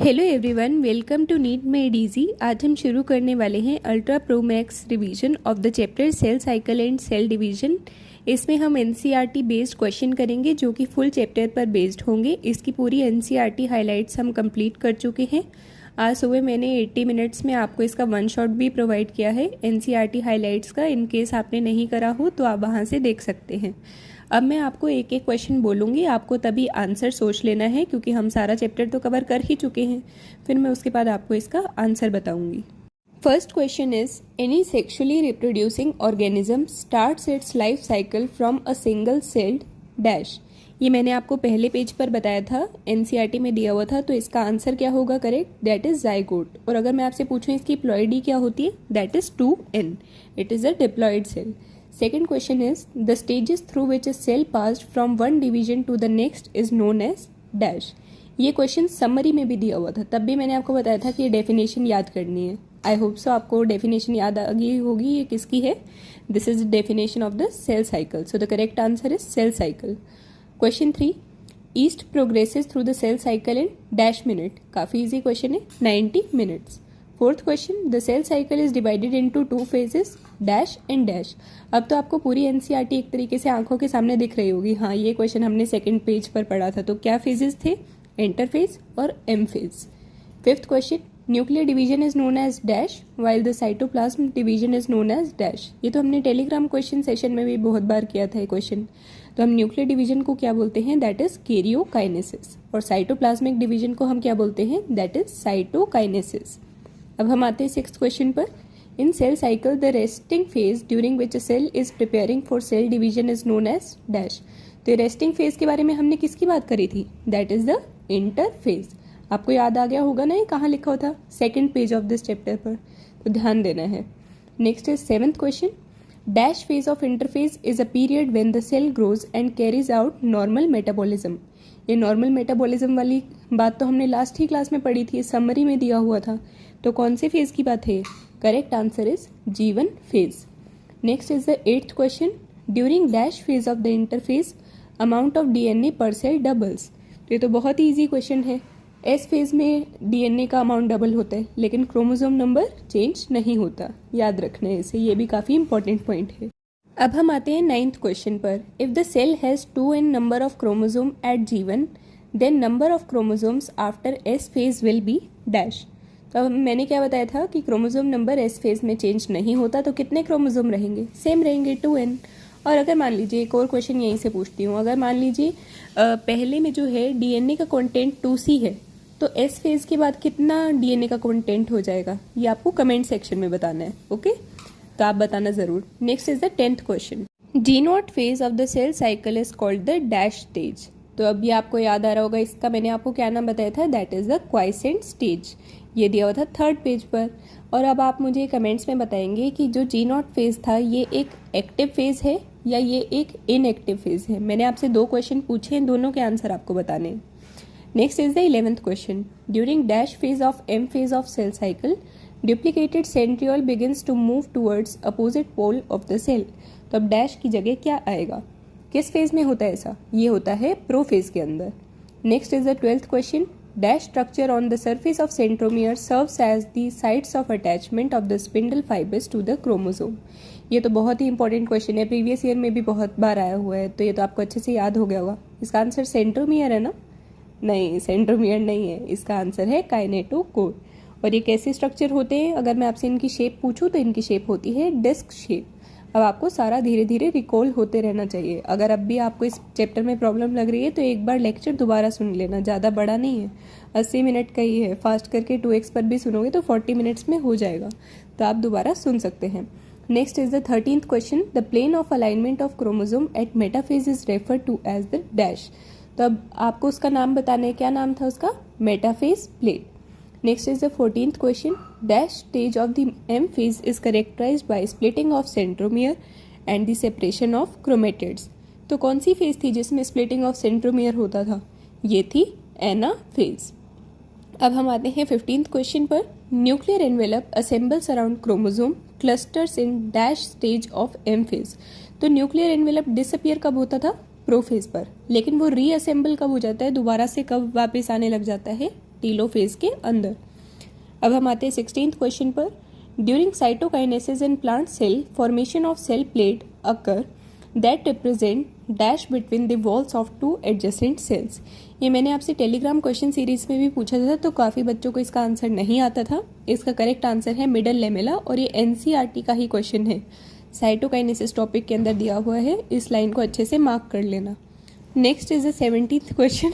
Hello everyone, welcome to NEET made easy. आज हम शुरू करने वाले हैं ultra pro max revision of the chapter cell cycle and cell division. इसमें हम एनसीईआरटी बेस्ड क्वेश्चन करेंगे जो कि फुल चैप्टर पर बेस्ड होंगे। इसकी पूरी एनसीईआरटी हाइलाइट्स हम कंप्लीट कर चुके हैं। आज सुबह मैंने 80 मिनट्स में आपको इसका वन शॉट भी प्रोवाइड किया है एनसीईआरटी हाइलाइट्स का। इन केस आपने नहीं करा हो तो आप वहाँ से देख सकते हैं। अब मैं आपको एक एक क्वेश्चन बोलूँगी, आपको तभी आंसर सोच लेना है क्योंकि हम सारा चैप्टर तो कवर कर ही चुके हैं। फिर मैं उसके बाद आपको इसका आंसर बताऊँगी। First question is, any sexually reproducing organism starts it's life cycle from a single celled dash. ये मैंने आपको पहले पेज पर बताया था, एनसीईआरटी में दिया हुआ था। तो इसका आंसर क्या होगा करेक्ट? That is zygote. और अगर मैं आपसे पूछूं इसकी प्लॉइडी क्या होती है, that is 2n। It is a diploid cell. Second question is, the stages through which a cell passed from one division to the next is known as dash। ये क्वेश्चन समरी में भी दिया हुआ था, तब भी मैंने आपको बताया था कि ये डेफिनेशन याद करनी है। आई होप सो आपको डेफिनेशन याद आ गई होगी। ये किसकी है? This is definition of the cell cycle. So the correct answer is cell cycle. Question 3, yeast progresses through the cell cycle in dash minute. काफ़ी इजी क्वेश्चन है, 90 minutes. Fourth question, the cell cycle is divided into 2 phases dash and dash. अब तो आपको पूरी NCERT एक तरीके से आंखों के सामने दिख रही होगी। हाँ, ये क्वेश्चन हमने सेकंड पेज पर पढ़ा था। तो क्या फेजेस थे? एंटर फेज और M phase. Fifth question, nuclear division is known as dash while the cytoplasm division is known as dash. ये तो हमने टेलीग्राम क्वेश्चन सेशन में भी बहुत बार किया था ये क्वेश्चन। तो हम न्यूक्लियर डिवीजन को क्या बोलते हैं? That is karyokinesis. और साइटोप्लाज्मिक डिवीजन को हम क्या बोलते हैं? That is cytokinesis. अब हम आते हैं सिक्स्थ क्वेश्चन पर। In cell cycle the resting phase during which a cell is preparing for cell division is known as dash. तो रेस्टिंग फेज के बारे में हमने किसकी बात करी थी? That is the interphase. आपको याद आ गया होगा ना ये कहाँ लिखा हुआ था? Second page of this chapter पर, तो ध्यान देना है। Next is seventh question, dash phase of interphase is a period when the cell grows and carries out normal metabolism. ये नॉर्मल मेटाबॉलिज्म वाली बात तो हमने लास्ट ही क्लास में पढ़ी थी, समरी में दिया हुआ था। तो कौन से फेज की बात है? Correct answer is G1 phase. Next is the eighth question, during dash phase of the interphase amount of DNA पर सेल डबल्स। तो ये तो बहुत ही ईजी क्वेश्चन है। एस फेज में डीएनए का अमाउंट डबल होता है लेकिन क्रोमोसोम नंबर चेंज नहीं होता। याद रखना है इसे, ये भी काफ़ी इंपॉर्टेंट पॉइंट है। अब हम आते हैं नाइन्थ क्वेश्चन पर। If the cell has 2n number of chromosome at G1 then number of chromosomes after S phase will be dash. तो अब मैंने क्या बताया था कि क्रोमोसोम नंबर एस फेज में चेंज नहीं होता, तो कितने क्रोमोसोम रहेंगे? सेम रहेंगे, 2n। और अगर मान लीजिए एक और क्वेश्चन यहीं से पूछती हूँ, अगर मान लीजिए पहले में जो है डीएनए का कंटेंट 2C है, तो एस फेज के बाद कितना डीएनए का कंटेंट हो जाएगा? ये आपको कमेंट सेक्शन में बताना है। ओके, तो आप बताना ज़रूर। Next is the 10th question, G0 phase of the cell cycle is called the dash stage. तो अब ये आपको याद आ रहा होगा, इसका मैंने आपको क्या नाम बताया था? That is the quiescent stage. ये दिया हुआ था थर्ड पेज पर। और अब आप मुझे कमेंट्स में बताएंगे कि जो G0 फेज था ये एक एक्टिव फेज है या ये एक इनएक्टिव फेज है। मैंने आपसे दो क्वेश्चन पूछे हैं, दोनों के आंसर आपको बताने हैं। Next is the 11th question, during dash phase of M phase of cell cycle duplicated centriole begins to move towards opposite pole of the cell. तो अब डैश की जगह क्या आएगा? किस फेज में होता है ऐसा? ये होता है प्रो फेज के अंदर। Next is the 12th question, dash structure on the surface of centromere serves as the sites of attachment of the spindle fibres to the chromosome. ये तो बहुत ही इंपॉर्टेंट क्वेश्चन है, प्रीवियस ईयर में भी बहुत बार आया हुआ है, तो ये तो आपको अच्छे से याद हो गया होगा। इसका आंसर सेंट्रोमियर है ना? नहीं, सेंट्रोमियर नहीं है, इसका आंसर है काइनेटोकोर। और ये कैसे स्ट्रक्चर होते हैं? अगर मैं आपसे इनकी शेप पूछूं तो इनकी शेप होती है डिस्क शेप। अब आपको सारा धीरे धीरे रिकॉल होते रहना चाहिए। अगर अब भी आपको इस चैप्टर में प्रॉब्लम लग रही है तो एक बार लेक्चर दोबारा सुन लेना, ज़्यादा बड़ा नहीं है, 80 मिनट का ही है। फास्ट करके 2x पर भी सुनोगे तो 40 मिनट्स में हो जाएगा, तो आप दोबारा सुन सकते हैं। Next is the 13th question, the plane of alignment of chromosome at metaphase is refer to as the dash. तो अब आपको उसका नाम बताना है, क्या नाम था उसका? Metaphase plane. Next is the 14th question, dash stage of the M phase is characterized by splitting of centromere and the separation of chromatids। तो कौन सी फेज थी जिसमें splitting of centromere होता था? ये थी एना फेज। अब हम आते हैं 15th क्वेश्चन पर, nuclear envelope assembles around chromosome clusters in dash stage of M phase. तो न्यूक्लियर एनवेलप डिसअपियर कब होता था? प्रो फेज पर, लेकिन वो रीअसेंबल कब हो जाता है? दोबारा से कब वापस आने लग जाता है? टीलोफेज के अंदर। अब हम आते हैं 16th क्वेश्चन पर। During cytokinesis in plant cell formation of cell plate occur that represent dash between the walls of two adjacent cells. ये मैंने आपसे टेलीग्राम क्वेश्चन सीरीज में भी पूछा था, तो काफ़ी बच्चों को इसका आंसर नहीं आता था। इसका करेक्ट आंसर है मिडल लेमेला, और ये एनसीईआरटी का ही क्वेश्चन है, साइटोकाइनेसिस टॉपिक के अंदर दिया हुआ है। इस लाइन को अच्छे से मार्क कर लेना। Next is the 17th question.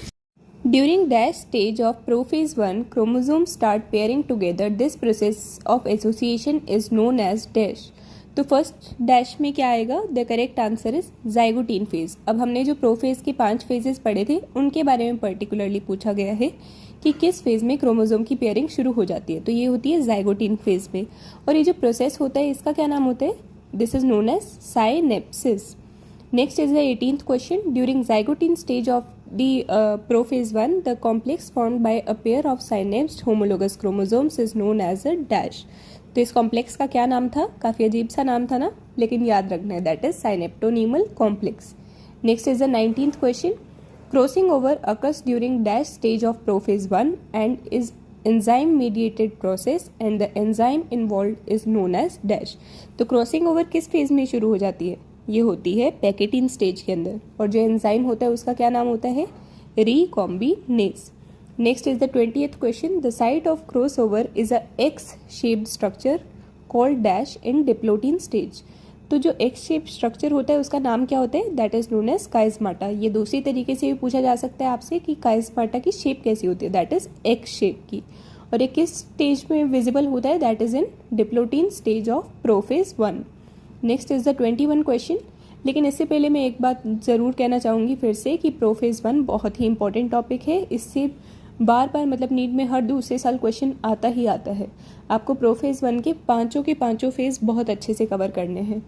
During dash stage of prophase 1, chromosomes start pairing together. This process of association is known as dash. तो फर्स्ट डैश में क्या आएगा? The correct answer is zygotene phase. अब हमने जो prophase के 5 phases पढ़े थे उनके बारे में पर्टिकुलरली पूछा गया है कि किस फेज में क्रोमोसोम की पेयरिंग शुरू हो जाती है, तो ये होती है जाइगोटीन फेज में। और ये जो प्रोसेस होता है इसका क्या नाम होता है? This is known as synapsis. Next is the 18th question. During zygote stage of the prophase 1, the complex formed by a pair of synapsed homologous chromosomes is known as a dash. तो इस complex का क्या नाम था? काफ़ी अजीब सा नाम था ना, लेकिन याद रखना है, that is synaptonemal complex. Next is the 19th question. Crossing over occurs during dash stage of prophase 1 and is enzyme mediated process and the enzyme involved is known as dash. तो क्रॉसिंग ओवर किस phase में शुरू हो जाती है? ये होती है पैकेटिन स्टेज के अंदर, और जो एंजाइम होता है उसका क्या नाम होता है? Recombinase. Next is the 20th question. The site of cross over is a x shaped structure called dash in diplotene stage. तो जो एक्स शेप स्ट्रक्चर होता है उसका नाम क्या होता है? That is known as chiasmata. ये दूसरी तरीके से भी पूछा जा सकता है आपसे कि काइजमाटा की शेप कैसी होती है, दैट इज एक्स शेप की। और ये किस स्टेज में विजिबल होता है? That is in diplotene stage of prophase 1। Next is the 21 question. लेकिन इससे पहले मैं एक बात ज़रूर कहना चाहूँगी फिर से कि प्रोफेज 1 बहुत ही इंपॉर्टेंट टॉपिक है। इससे बार बार मतलब नीट में हर दूसरे साल क्वेश्चन आता ही आता है। आपको प्रोफेज 1 के पांचों फेज बहुत अच्छे से कवर करने हैं।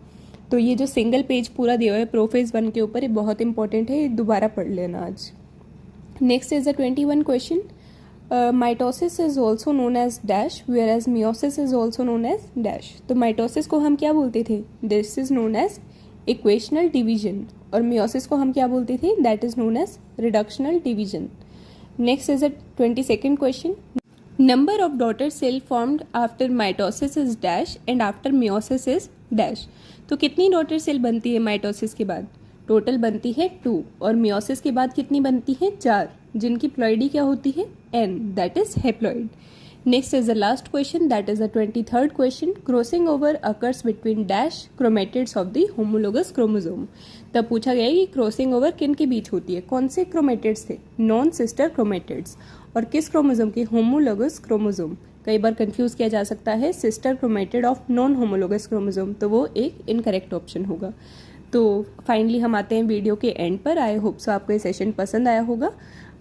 तो ये जो सिंगल पेज पूरा दिया हुआ है प्रोफेज 1 के ऊपर, ये बहुत इंपॉर्टेंट है, दोबारा पढ़ लेना आज। Next is the 21 question. Mitosis is also known as dash whereas meiosis is also known as dash. तो माइटोसिस को हम क्या बोलते थे? This is known as equational division. और मियोसिस को हम क्या बोलते थे? That is known as reductional division. Next is the 22nd question. Number of daughter cell formed after mitosis is dash and after meiosis is dash. तो कितनी daughter cell बनती है माइटोसिस के बाद? टोटल बनती है 2, और मियोसिस के बाद कितनी बनती है? 4, जिनकी प्लॉइडी क्या होती है? N, that is haploid. Next is the last question, that is the 23rd question. Crossing over occurs between dash chromatids of the homologous chromosome. तब पूछा गया कि क्रॉसिंग ओवर किन के बीच होती है? कौन से क्रोमेटिड्स थे? Non sister chromatids. और किस क्रोमोसोम के? Homologous chromosome. कई बार कंफ्यूज किया जा सकता है sister chromatid of non homologous chromosome, तो वो एक इनकरेक्ट ऑप्शन होगा। तो फाइनली हम आते हैं वीडियो के एंड पर। आई होप सो आपको ये सेशन पसंद आया होगा,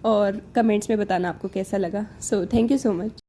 और कमेंट्स में बताना आपको कैसा लगा। So thank you so much.